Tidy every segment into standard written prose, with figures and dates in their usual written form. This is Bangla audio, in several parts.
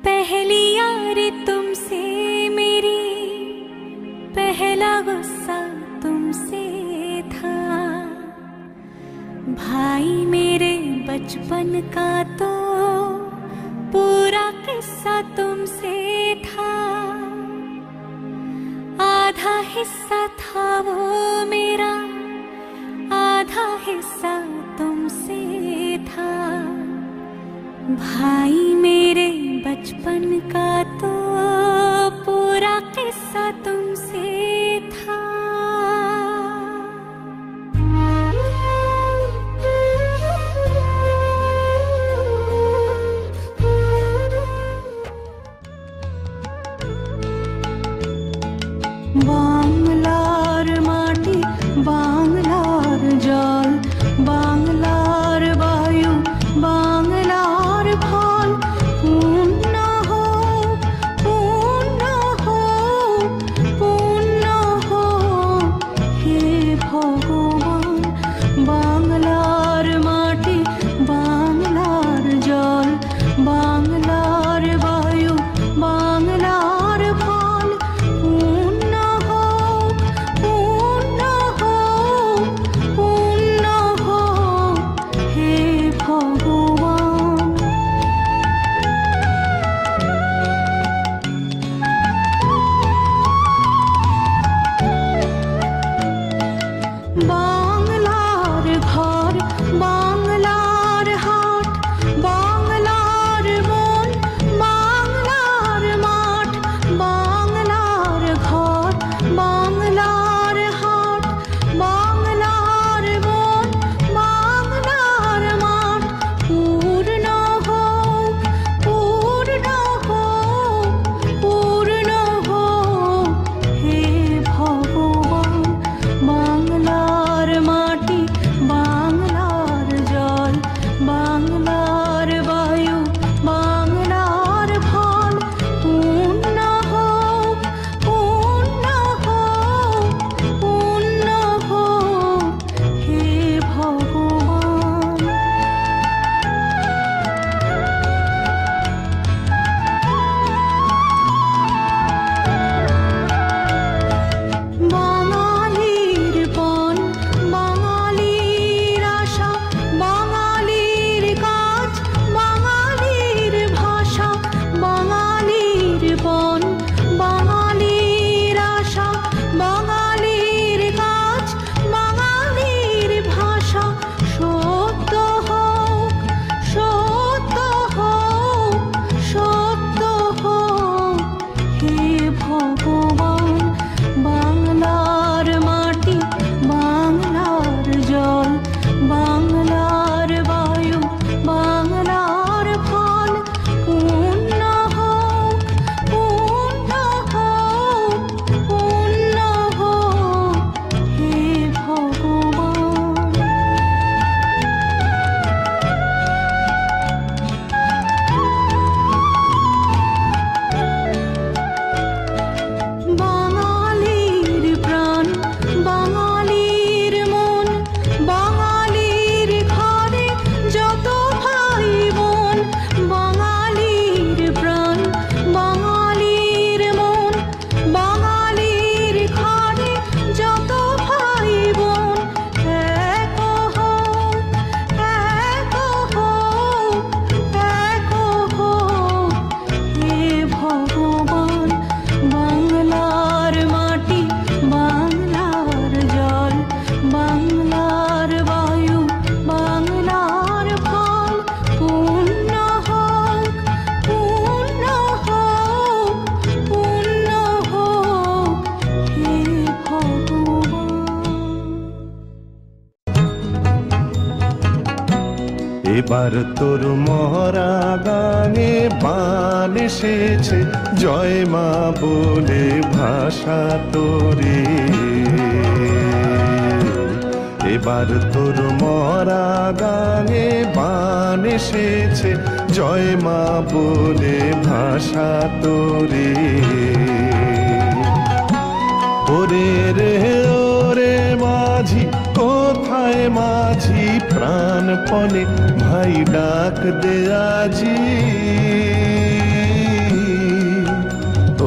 पहली यारी तुमसे मेरी, पहला गुस्सा तुमसे था। भाई मेरे बचपन का तो पूरा किस्सा तुमसे था। आधा हिस्सा था वो मेरा, आधा हिस्सा तुमसे था। भाई मेरे बचपन का तो पूरा किस्सा तुमसे था। বাংলার মাটি, বাংলার জল, বাংলার বায়ু, বাংলার ফল। পূর্ণ হোক, পূর্ণ হোক, পূর্ণ হোক হে ভগবান। বাংলার মাটি, বাংলার জল, বাংলার বায়ু, বাংলার ফল। পূর্ণ হোক, পূর্ণ হোক, পূর্ণ হোক হে ভগবান। বাংলার ঘর, বাংলার হাট, বাংলার মন, বাংলার মাঠ। বাংলার ঘর, বাংলার হাট, বাংলার মন, বাংলার মাঠ। পূর্ণ হোক, পূর্ণ হোক, পূর্ণ হোক হে ভগবান। বাংলার মাটি, বাংলার জল, বাংলার বায়ু, বাংলার ফল। পূর্ণ হোক, পূর্ণ হোক, পূর্ণ হোক হে ভগবান। বাঙালির পণ, বাঙালির আশা, বাঙালির কাজ, বাঙালির ভাষা। বাঙালির পণ, বাঙালির আশা, বাঙালির কাজ, বাঙালির ভাষা। সত্য হোক, সত্য হোক, সত্য হোক হে ভগবান। বাংলার মাটি, বাংলার জল, বাংলার বায়ু, বাংলার ফল। পূর্ণ হোক, পূর্ণ হোক, পূর্ণ হোক হে ভগবান। বাঙালির প্রাণ, বাঙালির মন, বাঙালির ঘরে যত ভাই বোন। বাঙালির প্রাণ, বাঙালির মন, বাঙালির ঘরে যত ভাই বোন। এক হোক, এক হোক, এক হোক হে ভগবান। বাংলার মাটি, বাংলার জল, বাংলার বায়ু, বাংলার ফল। পূর্ণ হোক, পূর্ণ হোক, পূর্ণ হোক হে ভগবান। এবার তোর মহরা গানে বান এসেছে, জয় মা বলে ভাষা তোরে। এবার তোর মহরা গানে বান এসেছে, জয় মা বলে ভাষা তোরে। ওরে রে ওরে মাঝি, কোথায় মাঝি প্রাণপণে ভাই ডাক দে আজি।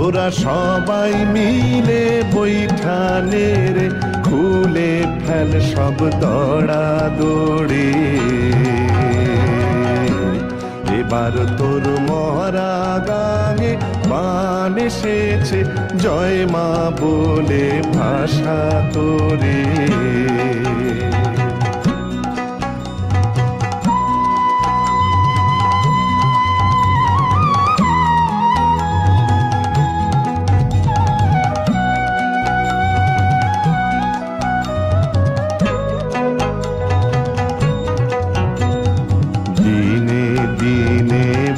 তোরা সবাই মিলে বৈঠানে রে খুলে ফেল সব দড়া দড়ি এবার তোর মরা গাঙে বান এসেছে জয় মা বলে ভাষা তোরে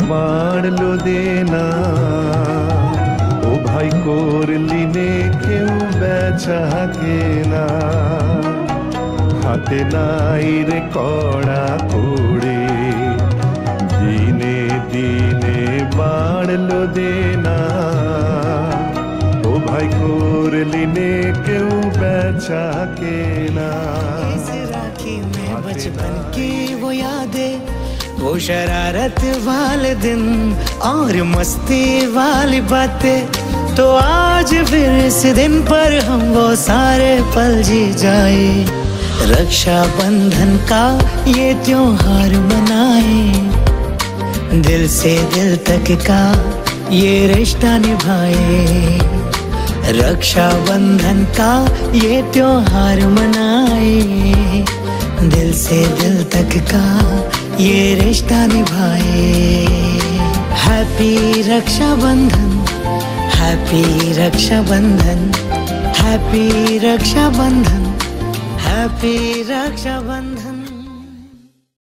বাড়লো দেনা ও ভাই করলি নে কেউ বেচা কেনা হাতে নাই রে কড়া করে দিনে দিনে বাড়লো দেনা ও ভাই করলি নে কেউ বেচা কেনা राखी में बचपन की वो यादें वो शरारत वाले दिन और मस्ती वाली बातें तो आज फिर इस दिन पर हम वो सारे पल जी जाए रक्षा बंधन का ये त्योहार मनाए दिल से दिल तक का ये रिश्ता निभाए रक्षा बंधन का ये त्योहार मनाए दिल से दिल तक का ये रिश्ता निभाए हैप्पी रक्षा बंधन हैप्पी रक्षा बंधन हैप्पी रक्षा बंधन हैप्पी रक्षा बंधन